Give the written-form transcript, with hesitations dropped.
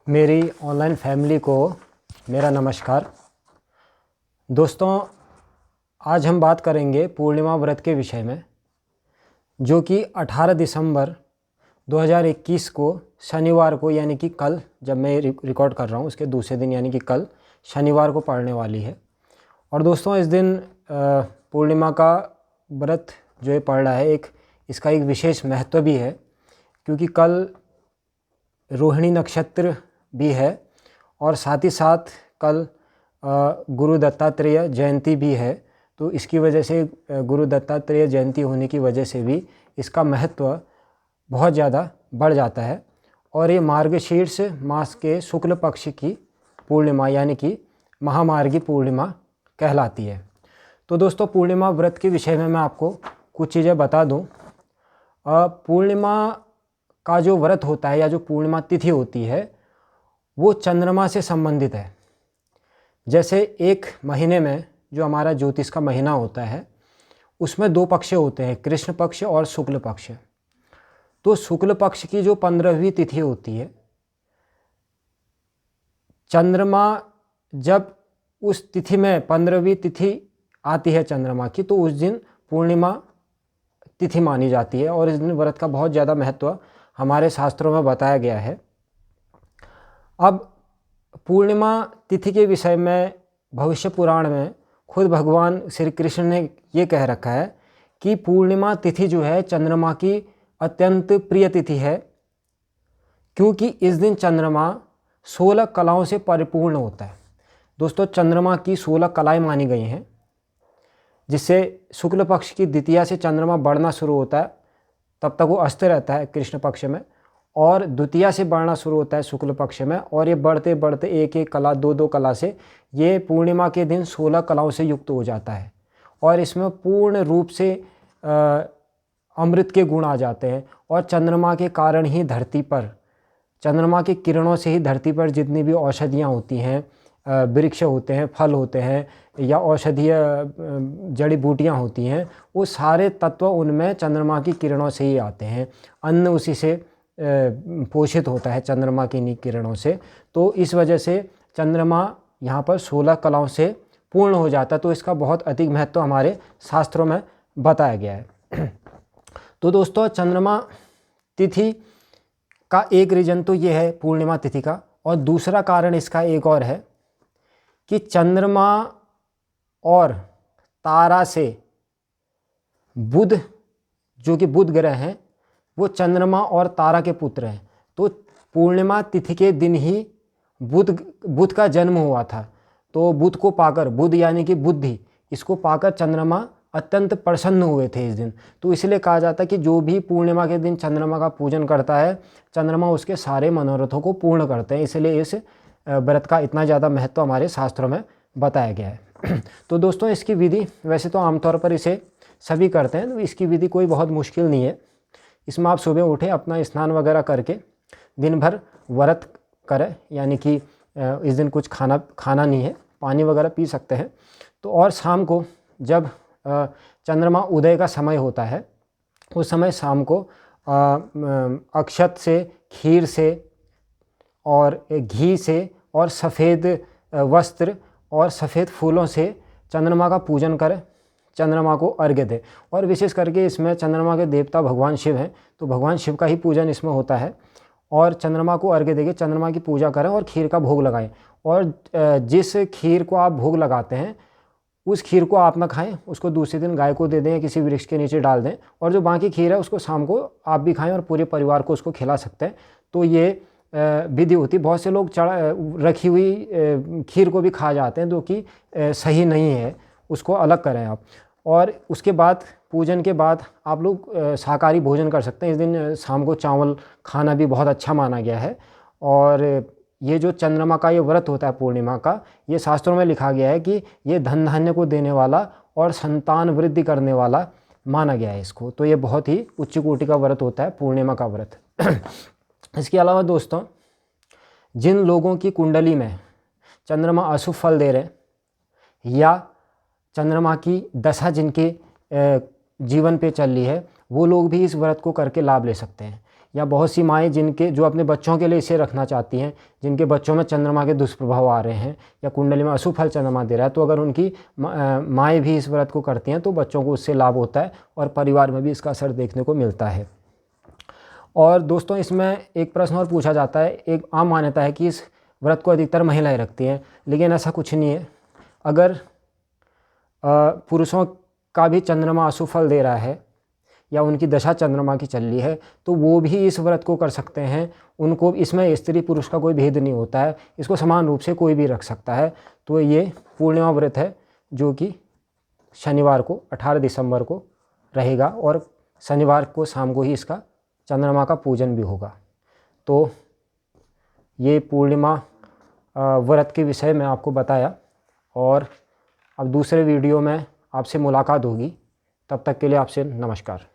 मेरी online family को मेरा नमस्कार। दोस्तों, आज हम बात करेंगे पूर्णिमा व्रत के विषय में, जो कि 18 दिसंबर 2021 को शनिवार को यानी कि कल, जब मैं रिकॉर्ड कर रहा हूँ उसके दूसरे दिन यानी कि कल शनिवार को पड़ने वाली है। और दोस्तों, इस दिन पूर्णिमा का व्रत जो ये पड़ रहा है, इसका एक विशेष महत्व भी है, क्योंकि कल रोहिणी नक्षत्र भी है और साथ ही साथ कल गुरु दत्तात्रेय जयंती भी है। तो इसकी वजह से गुरु दत्तात्रेय जयंती होने की वजह से भी इसका महत्व बहुत ज़्यादा बढ़ जाता है। और ये मार्गशीर्ष मास के शुक्ल पक्ष की पूर्णिमा यानी कि महामार्गी पूर्णिमा कहलाती है। तो दोस्तों, पूर्णिमा व्रत के विषय में मैं आपको कुछ चीज़ें बता दूं। पूर्णिमा का जो व्रत होता है या जो पूर्णिमा तिथि होती है वो चंद्रमा से संबंधित है। जैसे एक महीने में जो हमारा ज्योतिष का महीना होता है उसमें दो पक्ष होते हैं, कृष्ण पक्ष और शुक्ल पक्ष। तो शुक्ल पक्ष की जो 15वीं तिथि होती है, चंद्रमा जब उस तिथि में 15वीं तिथि आती है चंद्रमा की, तो उस दिन पूर्णिमा तिथि मानी जाती है और इस दिन व्रत का बहुत ज़्यादा महत्व हमारे शास्त्रों में बताया गया है। अब पूर्णिमा तिथि के विषय में भविष्य पुराण में खुद भगवान श्री कृष्ण ने ये कह रखा है कि पूर्णिमा तिथि जो है चंद्रमा की अत्यंत प्रिय तिथि है, क्योंकि इस दिन चंद्रमा 16 कलाओं से परिपूर्ण होता है। दोस्तों, चंद्रमा की 16 कलाएं मानी गई हैं, जिससे शुक्ल पक्ष की द्वितीया से चंद्रमा बढ़ना शुरू होता है, तब तक वो अस्त रहता है कृष्ण पक्ष में, और द्वितीया से बढ़ना शुरू होता है शुक्ल पक्ष में, और ये बढ़ते बढ़ते एक एक कला दो दो कला से ये पूर्णिमा के दिन 16 कलाओं से युक्त हो जाता है। और इसमें पूर्ण रूप से अमृत के गुण आ जाते हैं। और चंद्रमा के कारण ही धरती पर, चंद्रमा की किरणों से ही धरती पर जितनी भी औषधियाँ होती हैं, वृक्ष होते हैं, फल होते हैं या औषधीय जड़ी बूटियाँ होती हैं, वो सारे तत्व उनमें चंद्रमा की किरणों से ही आते हैं। अन्न उसी से पोषित होता है, चंद्रमा की किरणों से। तो इस वजह से चंद्रमा यहाँ पर 16 कलाओं से पूर्ण हो जाता है। तो इसका बहुत अधिक महत्व हमारे शास्त्रों में बताया गया है। तो दोस्तों, चंद्रमा तिथि का एक रीजन तो ये है पूर्णिमा तिथि का, और दूसरा कारण इसका एक और है कि चंद्रमा और तारा से बुध, जो कि बुध ग्रह हैं, वो चंद्रमा और तारा के पुत्र हैं। तो पूर्णिमा तिथि के दिन ही बुध का जन्म हुआ था। तो बुध को पाकर, बुध यानी कि बुद्धि, इसको पाकर चंद्रमा अत्यंत प्रसन्न हुए थे इस दिन। तो इसलिए कहा जाता है कि जो भी पूर्णिमा के दिन चंद्रमा का पूजन करता है, चंद्रमा उसके सारे मनोरथों को पूर्ण करते हैं। इसलिए इस व्रत का इतना ज़्यादा महत्व हमारे शास्त्रों में बताया गया है। तो दोस्तों, इसकी विधि वैसे तो आमतौर पर इसे सभी करते हैं, तो इसकी विधि कोई बहुत मुश्किल नहीं है। इसमें आप सुबह उठे, अपना स्नान वगैरह करके दिन भर व्रत करें, यानी कि इस दिन कुछ खाना नहीं है, पानी वगैरह पी सकते हैं। तो और शाम को जब चंद्रमा उदय का समय होता है, उस समय शाम को अक्षत से, खीर से और घी से और सफ़ेद वस्त्र और सफ़ेद फूलों से चंद्रमा का पूजन करें, चंद्रमा को अर्घ्य दें। और विशेष करके इसमें चंद्रमा के देवता भगवान शिव हैं, तो भगवान शिव का ही पूजन इसमें होता है। और चंद्रमा को अर्घ्य देके चंद्रमा की पूजा करें और खीर का भोग लगाएं। और जिस खीर को आप भोग लगाते हैं उस खीर को आप ना खाएं, उसको दूसरे दिन गाय को दे दें या किसी वृक्ष के नीचे डाल दें। और जो बाकी खीर है उसको शाम को आप भी खाएं और पूरे परिवार को उसको खिला सकते हैं। तो ये विधि होती है। बहुत से लोग रखी हुई खीर को भी खा जाते हैं, जो कि सही नहीं है, उसको अलग करें आप। और उसके बाद, पूजन के बाद आप लोग शाकाहारी भोजन कर सकते हैं। इस दिन शाम को चावल खाना भी बहुत अच्छा माना गया है। और ये जो चंद्रमा का ये व्रत होता है पूर्णिमा का, ये शास्त्रों में लिखा गया है कि ये धन धान्य को देने वाला और संतान वृद्धि करने वाला माना गया है इसको। तो ये बहुत ही उच्च कोटि का व्रत होता है पूर्णिमा का व्रत। इसके अलावा दोस्तों, जिन लोगों की कुंडली में चंद्रमा अशुभ फल दे रहे या चंद्रमा की दशा जिनके जीवन पे चल रही है, वो लोग भी इस व्रत को करके लाभ ले सकते हैं। या बहुत सी माएँ जिनके जो अपने बच्चों के लिए इसे रखना चाहती हैं, जिनके बच्चों में चंद्रमा के दुष्प्रभाव आ रहे हैं या कुंडली में अशुभ फल चंद्रमा दे रहा है, तो अगर उनकी माएँ भी इस व्रत को करती हैं तो बच्चों को उससे लाभ होता है और परिवार में भी इसका असर देखने को मिलता है। और दोस्तों इसमें एक प्रश्न और पूछा जाता है, एक आम मान्यता है कि इस व्रत को अधिकतर महिलाएं रखती हैं, लेकिन ऐसा कुछ नहीं है। अगर पुरुषों का भी चंद्रमा अशुभ फल दे रहा है या उनकी दशा चंद्रमा की चल रही है तो वो भी इस व्रत को कर सकते हैं। उनको इसमें स्त्री पुरुष का कोई भेद नहीं होता है, इसको समान रूप से कोई भी रख सकता है। तो ये पूर्णिमा व्रत है जो कि शनिवार को 18 दिसंबर को रहेगा और शनिवार को शाम को ही इसका चंद्रमा का पूजन भी होगा। तो ये पूर्णिमा व्रत के विषय में आपको बताया और अब दूसरे वीडियो में आपसे मुलाकात होगी। तब तक के लिए आपसे नमस्कार।